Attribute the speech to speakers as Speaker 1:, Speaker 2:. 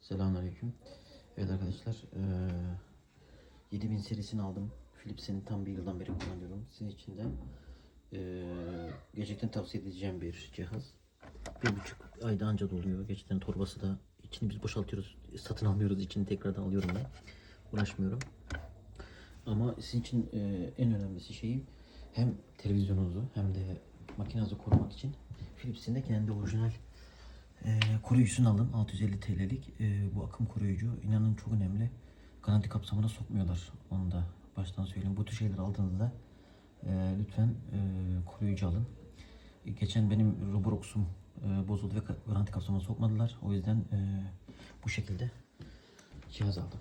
Speaker 1: Selamünaleyküm. Evet arkadaşlar, 7000 serisini aldım. Philips'in tam bir yıldan beri kullanıyorum. Sizin için de gerçekten tavsiye edeceğim bir cihaz. 1,5 ayda anca doluyor. Gerçekten torbası da, içini biz boşaltıyoruz. Satın almıyoruz. İçini tekrardan alıyorum ben. Uğraşmıyorum. Ama sizin için en önemlisi şeyi, hem televizyonunuzu hem de makinenizi korumak için Philips'in de kendi orijinal koruyucusunu alın. 650 TL'lik bu akım koruyucu. İnanın çok önemli. Garanti kapsamına sokmuyorlar. Onu da baştan söyleyeyim. Bu tür şeyler aldığınızda lütfen koruyucu alın. Geçen benim Roborox'um bozuldu ve garanti kapsamına sokmadılar. O yüzden bu şekilde cihaz aldım.